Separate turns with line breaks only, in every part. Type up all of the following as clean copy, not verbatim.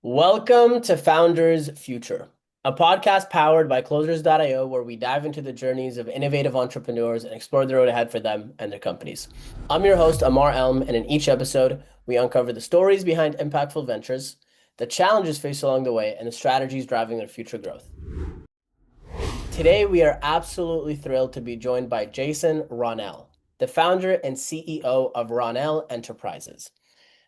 Welcome to Founders Future, a podcast powered by Closers.io, where we dive into the journeys of innovative entrepreneurs and explore the road ahead for them and their companies. I'm your host, Ammar, and in each episode, we uncover the stories behind impactful ventures, the challenges faced along the way, and the strategies driving their future growth. Today, we are absolutely thrilled to be joined by Jason Ronnel, the founder and CEO of Ronnel Enterprises.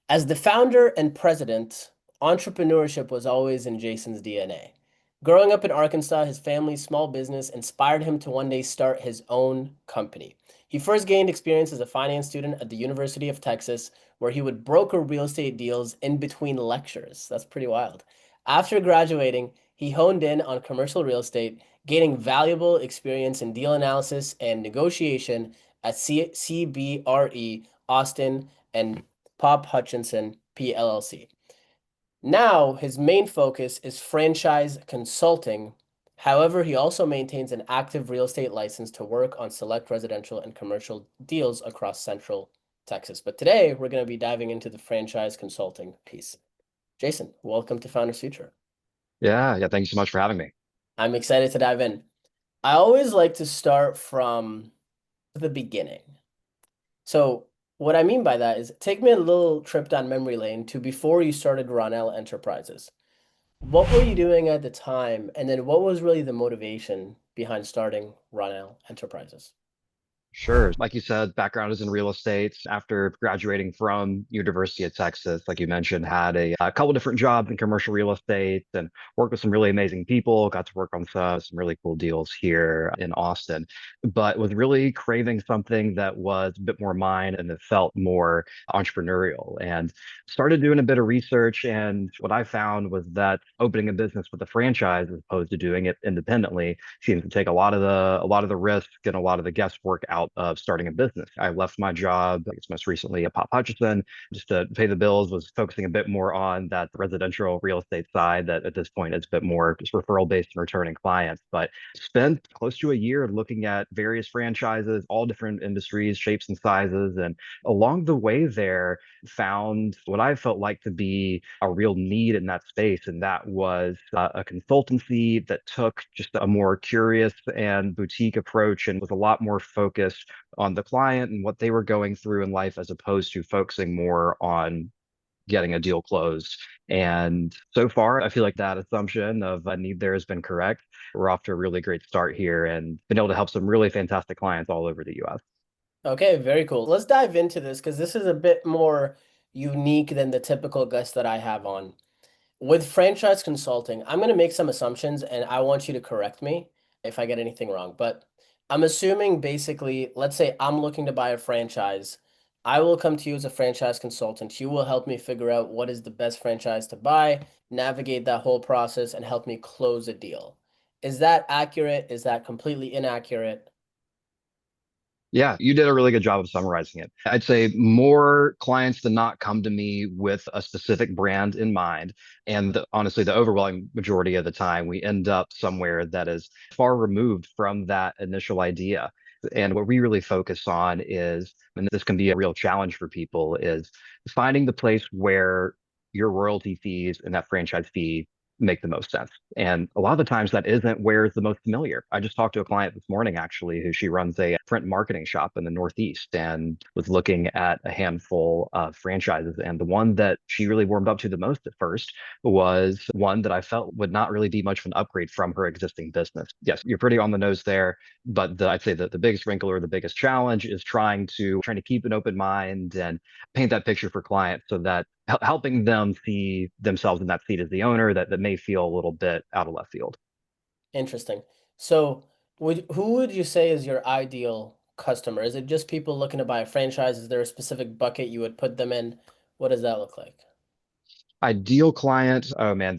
As the founder and president, entrepreneurship was always in Jason's DNA. Growing up in Arkansas, his family's small business inspired him to one day start his own company. He first gained experience as a finance student at the University of Texas, where he would broker real estate deals in between lectures. That's pretty wild. After graduating, he honed in on commercial real estate, gaining valuable experience in deal analysis and negotiation at CBRE, Austin, and Pop Hutchinson PLLC. Now, his main focus is franchise consulting. However, he also maintains an active real estate license to work on select residential and commercial deals across Central Texas. But today, we're going to be diving into the franchise consulting piece. Jason, welcome to Founders Future.
Yeah. Thank you so much for having me.
I'm excited to dive in. I always like to start from the beginning. So what I mean by that is take me a little trip down memory lane to before you started Ronnel Enterprises. What were you doing at the time? And then what was really the motivation behind starting Ronnel Enterprises?
Sure. Like you said, background is in real estate. After graduating from University of Texas, like you mentioned, had a couple different jobs in commercial real estate and worked with some really amazing people. Got to work on some really cool deals here in Austin, but was really craving something that was a bit more mine and that felt more entrepreneurial. And started doing a bit of research. And what I found was that opening a business with a franchise as opposed to doing it independently seems to take a lot of the risk and a lot of the guesswork out of starting a business. I left my job, I guess most recently at Pop Hutchinson, just to pay the bills, was focusing a bit more on that residential real estate side that at this point is a bit more just referral based and returning clients. But spent close to a year looking at various franchises, all different industries, shapes and sizes. And along the way there, found what I felt like to be a real need in that space. And that was a consultancy that took just a more curious and boutique approach and was a lot more focused on the client and what they were going through in life as opposed to focusing more on getting a deal closed. And so far, I feel like that assumption of a need there has been correct. We're off to a really great start here and been able to help some really fantastic clients all over the US.
Okay, very cool. Let's dive into this because this is a bit more unique than the typical guest that I have on. With franchise consulting, I'm going to make some assumptions and I want you to correct me if I get anything wrong. But I'm assuming basically, let's say I'm looking to buy a franchise. I will come to you as a franchise consultant. You will help me figure out what is the best franchise to buy, navigate that whole process, and help me close a deal. Is that accurate? Is that completely inaccurate?
Yeah, you did a really good job of summarizing it. I'd say more clients than not come to me with a specific brand in mind. And honestly, the overwhelming majority of the time, we end up somewhere that is far removed from that initial idea. And what we really focus on is, and this can be a real challenge for people, is finding the place where your royalty fees and that franchise fee make the most sense. And a lot of the times that isn't where it's the most familiar. I just talked to a client this morning actually who she runs a print marketing shop in the Northeast and was looking at a handful of franchises. And the one that she really warmed up to the most at first was one that I felt would not really be much of an upgrade from her existing business. Yes, you're pretty on the nose there, but I'd say that the biggest wrinkle or the biggest challenge is trying to keep an open mind and paint that picture for clients so that helping them see themselves in that seat as the owner that may feel a little bit out of left field.
Interesting. So, who would you say is your ideal customer? Is it just people looking to buy a franchise? Is there a specific bucket you would put them in? What does that look like?
Ideal client, oh man,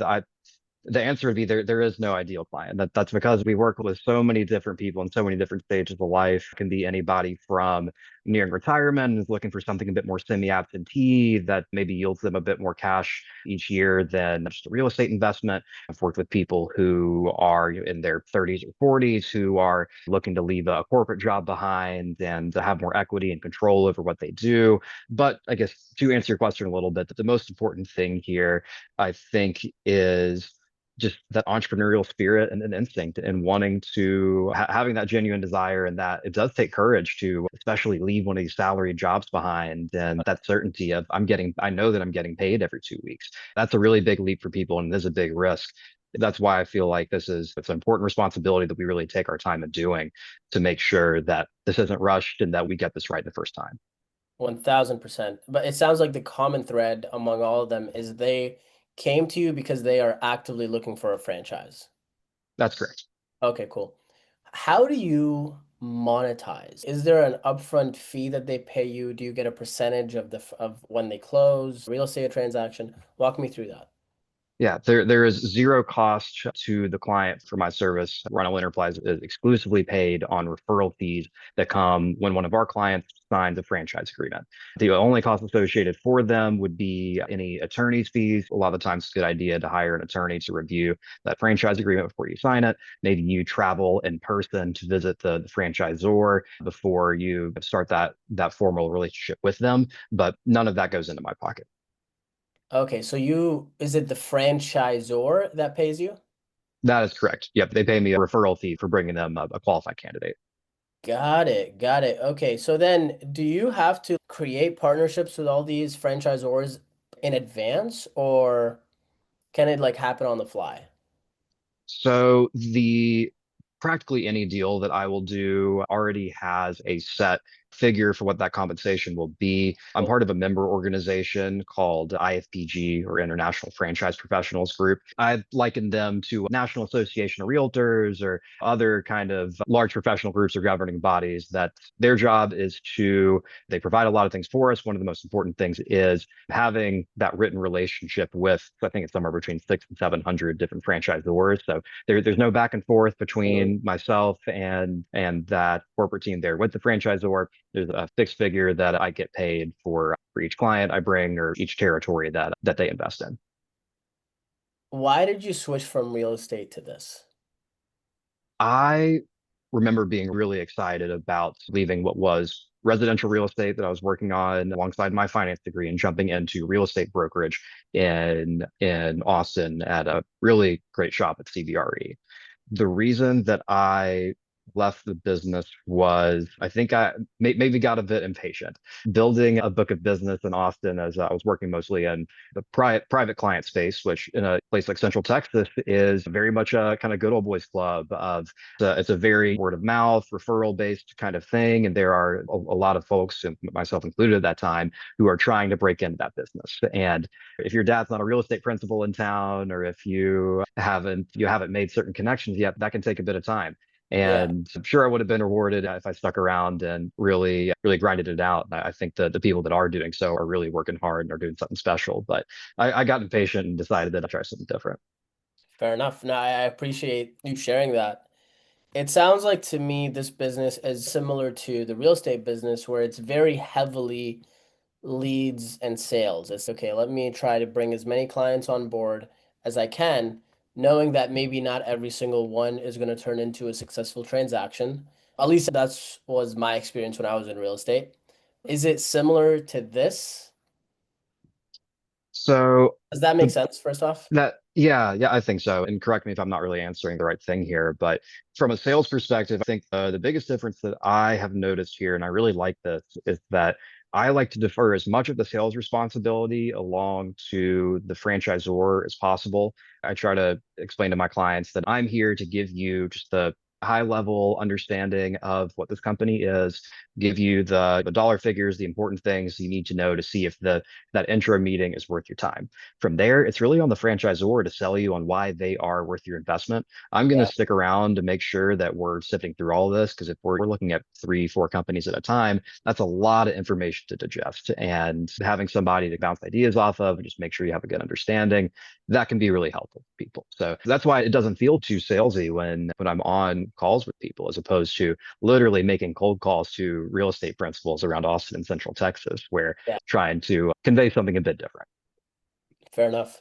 The answer would be there is no ideal client. That's because we work with so many different people in so many different stages of life. It can be anybody from nearing retirement and is looking for something a bit more semi-absentee that maybe yields them a bit more cash each year than just a real estate investment. I've worked with people who are in their 30s or 40s who are looking to leave a corporate job behind and to have more equity and control over what they do. But I guess to answer your question a little bit, the most important thing here, I think, is just that entrepreneurial spirit and an instinct and wanting to having that genuine desire, and that it does take courage to especially leave one of these salaried jobs behind, and that certainty of I know that I'm getting paid every 2 weeks. That's a really big leap for people and it is a big risk. That's why I feel like it's an important responsibility that we really take our time in doing to make sure that this isn't rushed and that we get this right the first time.
1000%. But it sounds like the common thread among all of them is they came to you because they are actively looking for a franchise.
That's correct.
Okay, cool. How do you monetize? Is there an upfront fee that they pay you? Do you get a percentage of of when they close real estate transaction? Walk me through that.
Yeah, there is zero cost to the client for my service. Ronel Enterprise is exclusively paid on referral fees that come when one of our clients signs a franchise agreement. The only cost associated for them would be any attorney's fees. A lot of the times it's a good idea to hire an attorney to review that franchise agreement before you sign it. Maybe you travel in person to visit the franchisor before you start that formal relationship with them, but none of that goes into my pocket.
Okay, so is it the franchisor that pays you?
That is correct. Yep, they pay me a referral fee for bringing them a qualified candidate.
Got it. Got it. Okay, so then do you have to create partnerships with all these franchisors in advance, or can it like happen on the fly?
So the practically any deal that I will do already has a set figure for what that compensation will be. I'm
Cool.
part of a member organization called IFPG, or International Franchise Professionals Group. I liken them to National Association of Realtors or other kind of large professional groups or governing bodies that their job is they provide a lot of things for us. One of the most important things is having that written relationship with, I think it's somewhere between 600 and 700 different franchisors. So there's no back and forth between myself and that corporate team there with the franchisor. There's a fixed figure that I get paid for each client I bring or each territory that they invest in.
Why did you switch from real estate to this?
I remember being really excited about leaving what was residential real estate that I was working on alongside my finance degree and jumping into real estate brokerage in Austin at a really great shop at CBRE. The reason that I left the business was I think I maybe got a bit impatient. Building a book of business in Austin, as I was working mostly in the private client space, which in a place like Central Texas is very much a kind of good old boys club of it's a very word of mouth, referral based kind of thing. And there are a lot of folks, and myself included at that time, who are trying to break into that business. And if your dad's not a real estate principal in town, or if you haven't made certain connections yet, that can take a bit of time.
Yeah,
And I'm sure I would have been rewarded if I stuck around and really grinded it out. And I think the people that are doing so are really working hard and are doing something special. But I got impatient and decided that I'd try something different.
fair enough. No, I appreciate you sharing that. It sounds like to me this business is similar to the real estate business where it's very heavily leads and sales. It's okay, let me try to bring as many clients on board as I can, knowing that maybe not every single one is going to turn into a successful transaction. At least that's was my experience when I was in real estate. Is it similar to this?
So
Does that make
the
sense, first off?
yeah, I think so. And correct me if I'm not really answering the right thing here, but from a sales perspective, I think the biggest difference that I have noticed here, and I really like this, is that I like to defer as much of the sales responsibility along to the franchisor as possible. I try to explain to my clients that I'm here to give you just the high level understanding of what this company is, give you the dollar figures, the important things you need to know to see if that intro meeting is worth your time. From there, it's really on the franchisor to sell you on why they are worth your investment. I'm going to
Yeah,
stick around to make sure that we're sifting through all of this because if we're looking at three, four companies at a time, that's a lot of information to digest. And having somebody to bounce ideas off of and just make sure you have a good understanding, that can be really helpful for people. So that's why it doesn't feel too salesy when I'm on calls with people, as opposed to literally making cold calls to real estate principals around Austin and Central Texas, where
yeah,
trying to convey something a bit different.
fair enough.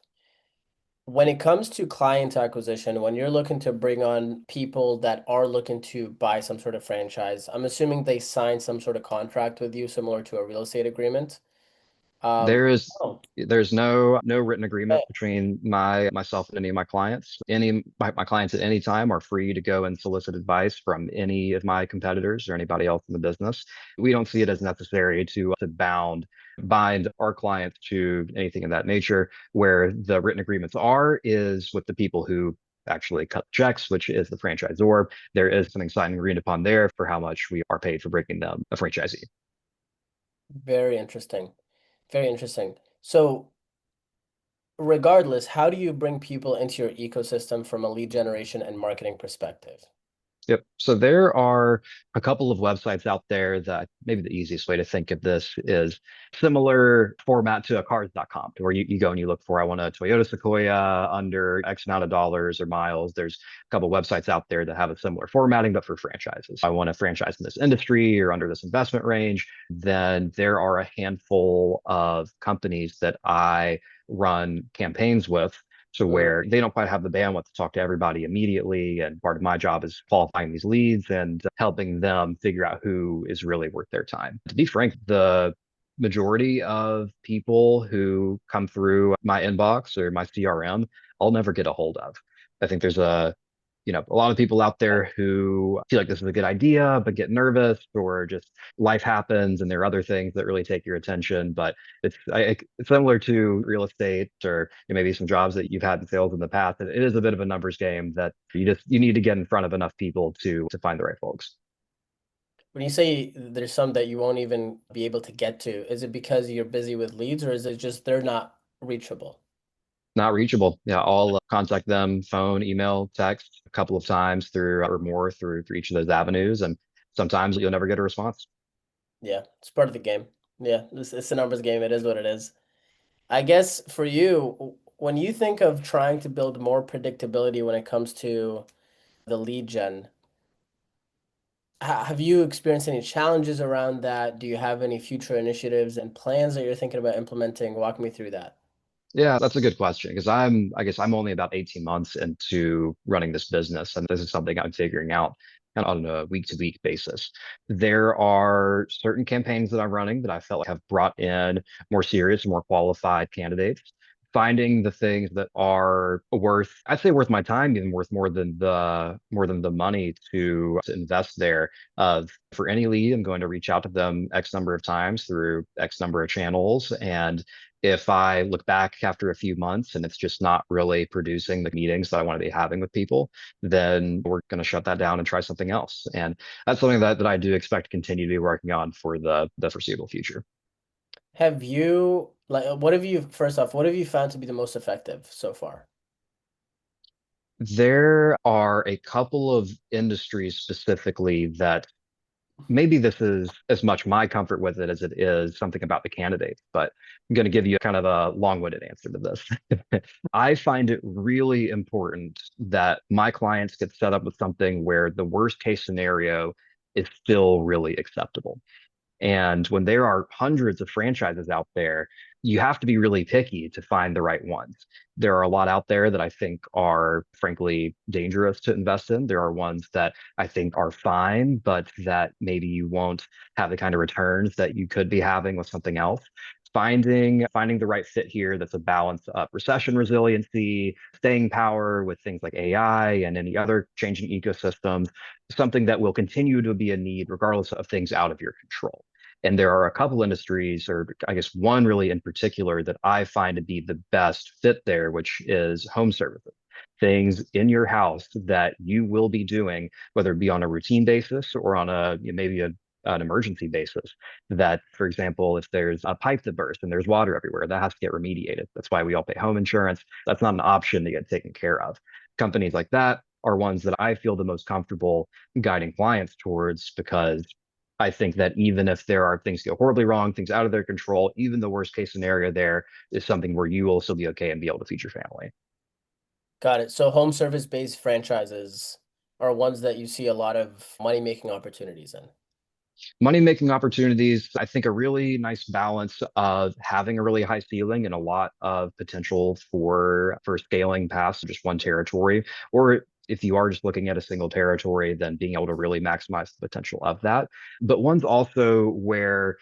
When it comes to client acquisition, when you're looking to bring on people that are looking to buy some sort of franchise, I'm assuming they sign some sort of contract with you, similar to a real estate agreement. Um,
There is
oh,
there's no written
okay.
agreement between myself and any of my clients. My clients at any time are free to go and solicit advice from any of my competitors or anybody else in the business. We don't see it as necessary to bind our clients to anything of that nature. Where the written agreements are is with the people who actually cut the checks, which is the franchisor. There is something signed and agreed upon there for how much we are paid for bringing them a franchisee.
Very interesting. Very interesting. So, regardless, how do you bring people into your ecosystem from a lead generation and marketing perspective?
Yep. So there are a couple of websites out there that maybe the easiest way to think of this is similar format to a cars.com, where you go and you look for, I want a Toyota Sequoia under X amount of dollars or miles. There's a couple of websites out there that have a similar formatting, but for franchises. I want to franchise in this industry or under this investment range. Then there are a handful of companies that I run campaigns with to
Mm,
where they don't quite have the bandwidth to talk to everybody immediately. And part of my job is qualifying these leads and helping them figure out who is really worth their time. To be frank, the majority of people who come through my inbox or my CRM, I'll never get a hold of. I think there's a lot of people out there who feel like this is a good idea, but get nervous or just life happens and there are other things that really take your attention. But it's similar to real estate or maybe some jobs that you've had in sales in the past. It is a bit of a numbers game that you need to get in front of enough people to find the right folks.
when you say there's some that you won't even be able to get to, is it because you're busy with leads or is it just they're not reachable?
Not reachable. Yeah, I'll contact them, phone, email, text a couple of times through or more through each of those avenues, and sometimes you'll never get a response.
Yeah, it's part of the game. Yeah, it's a numbers game. It is what it is. I guess for you, when you think of trying to build more predictability when it comes to the lead gen, have you experienced any challenges around that? Do you have any future initiatives and plans that you're thinking about implementing? Walk me through that.
Yeah, that's a good question because I guess I'm only about 18 months into running this business, and this is something I'm figuring out kind of on a week to week basis. There are certain campaigns that I'm running that I felt like have brought in more serious, more qualified candidates. Finding the things that are worth, I'd say worth my time, even worth more than the money to invest there. For any lead, I'm going to reach out to them X number of times through X number of channels, and if I look back after a few months and it's just not really producing the meetings that I want to be having with people, then we're going to shut that down and try something else. And that's something that I do expect to continue to be working on for the foreseeable future.
Have you what have you first off, what have you found to be the most effective so far?
There are a couple of industries specifically that maybe this is as much my comfort with it as it is something about the candidate, but I'm going to give you kind of a long-winded answer to this. I find it really important that my clients get set up with something where the worst case scenario is still really acceptable. And when there are hundreds of franchises out there, you have to be really picky to find the right ones. There are a lot out there that I think are frankly dangerous to invest in. There are ones that I think are fine, but that maybe you won't have the kind of returns that you could be having with something else. Finding the right fit here that's a balance of recession resiliency, staying power with things like AI and any other changing ecosystems, something that will continue to be a need regardless of things out of your control. And there are a couple industries, or I guess one really in particular, that I find to be the best fit there, which is home services. Things in your house that you will be doing, whether it be on a routine basis or on maybe an emergency basis. That, for example, if there's a pipe that bursts and there's water everywhere, that has to get remediated. That's why we all pay home insurance. That's not an option to get taken care of. Companies like that are ones that I feel the most comfortable guiding clients towards, because I think that even if there are things go horribly wrong, things out of their control, even the worst case scenario there is something where you will still be okay and be able to feed your family.
Got it. So home service based franchises are ones that you see a lot of money making opportunities in.
Money making opportunities, I think a really nice balance of having a really high ceiling and a lot of potential for scaling past just one territory. Or if you are just looking at a single territory, then being able to really maximize the potential of that. But one's also where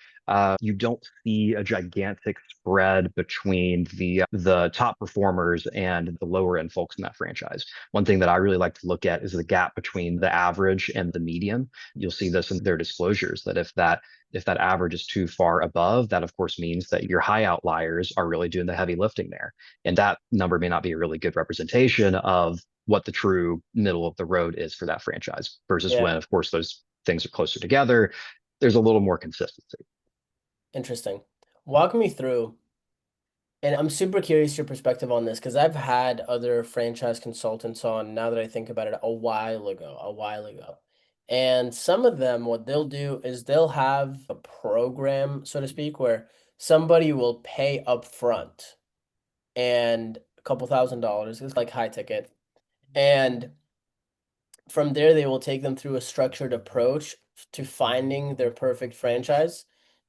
you don't see a gigantic spread between the top performers and the lower end folks in that franchise. One thing that I really like to look at is the gap between the average and the median. You'll see this in their disclosures, that if that average is too far above, that of course means that your high outliers are really doing the heavy lifting there. And that number may not be a really good representation of what the true middle of the road is for that franchise, versus
Yeah,
when, of course, those things are closer together, there's a little more consistency.
interesting. Walk me through, and I'm super curious your perspective on this because I've had other franchise consultants on, now that I think about it, a while ago. And some of them, what they'll do is they'll have a program, so to speak, where somebody will pay up front and a couple $1,000. It's like high ticket. And from there, they will take them through a structured approach to finding their perfect franchise.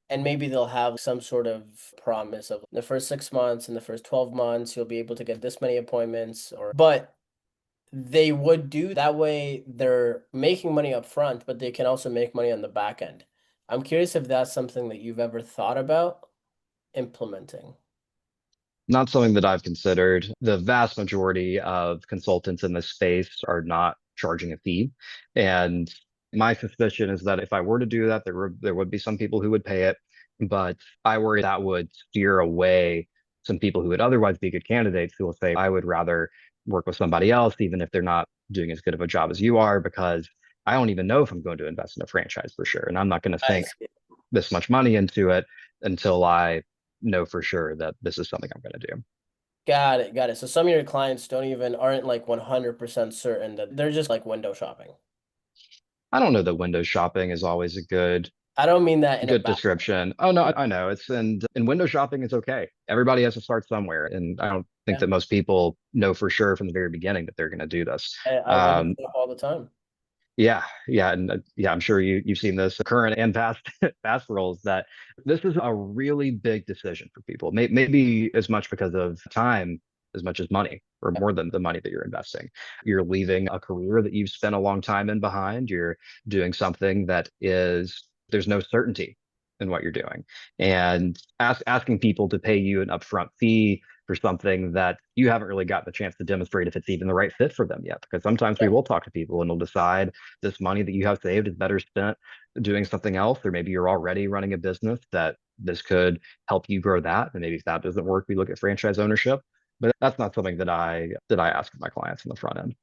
And maybe they'll have some sort of promise of the first 6 months, in the first 12 months, you'll be able to get this many appointments, but they would do that way. They're making money up front, but they can also make money on the back end. I'm curious if that's something that you've ever thought about implementing.
Not something that I've considered. The vast majority of consultants in this space are not charging a fee. And my suspicion is that if I were to do that, there would be some people who would pay it, but I worry that would steer away some people who would otherwise be good candidates, who will say, I would rather work with somebody else, even if they're not doing as good of a job as you are, because I don't even know if I'm going to invest in a franchise for sure. And I'm not going to
I
sink
see.
this much money into it until I know for sure that this is something I'm going to do.
Got it, got it. So some of your clients aren't like 100% certain that they're just like window shopping.
I don't know that window shopping is always a
I don't mean that in a
good
bad
description. Oh no, I know it's and window shopping is okay. Everybody has to start somewhere, and I don't think
way.
that most people know for sure from the very beginning that they're going to do this.
I mess
Um,
it up all the time.
Yeah, yeah, and yeah, I'm sure you've seen this current and past past roles, that this is a really big decision for people. Maybe as much because of time as much as money, or more than the money that you're investing. You're leaving a career that you've spent a long time in behind. You're doing something that is there's no certainty in what you're doing, and asking people to pay you an upfront fee for something that you haven't really got the chance to demonstrate if it's even the right fit for them yet. Because sometimes we
Yeah,
will talk to people and they'll decide this money that you have saved is better spent doing something else, or maybe you're already running a business that this could help you grow that. And maybe if that doesn't work, we look at franchise ownership. But that's not something that I ask my clients on the front end.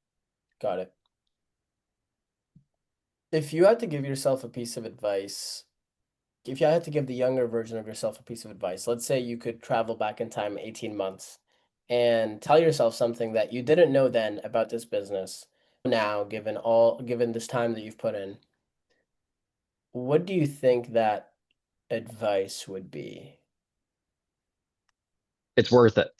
got it. If you had to give yourself a piece of advice, if you had to give the younger version of yourself a piece of advice, let's say you could travel back in time 18 months and tell yourself something that you didn't know then about this business now, given this time that you've put in, what do you think that advice would be?
It's worth it.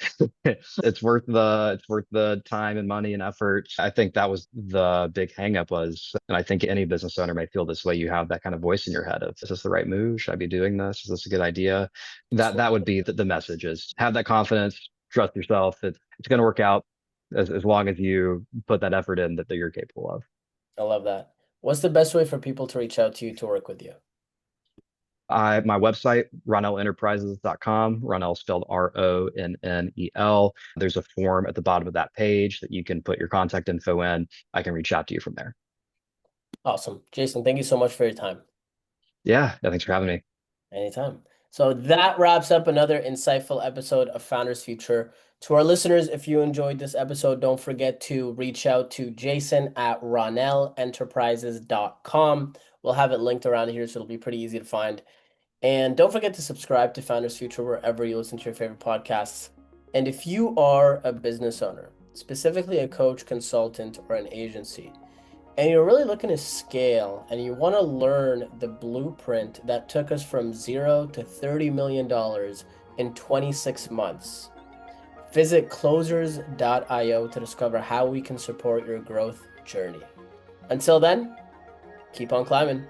It's worth the time and money and effort. I think that was the big hangup was, and I think any business owner may feel this way. You have that kind of voice in your head of, is this the right move? Should I be doing this? Is this a good idea? That would be the message, is have that confidence, trust yourself. It's going to work out as long as you put that effort in that you're capable of.
I love that. What's the best way for people to reach out to you to work with you?
My website, RonnelEnterprises.com, Ronell spelled Ronnel. There's a form at the bottom of that page that you can put your contact info in. I can reach out to you from there.
Awesome. Jason, thank you so much for your time.
Yeah, thanks for having me.
Anytime. So that wraps up another insightful episode of Founders Future. To our listeners, if you enjoyed this episode, don't forget to reach out to Jason at RonnelEnterprises.com. We'll have it linked around here, so it'll be pretty easy to find. And don't forget to subscribe to Founders Future wherever you listen to your favorite podcasts. And if you are a business owner, specifically a coach, consultant, or an agency, and you're really looking to scale and you want to learn the blueprint that took us from $0 to $30 million in 26 months, visit closers.io to discover how we can support your growth journey. Until then, keep on climbing.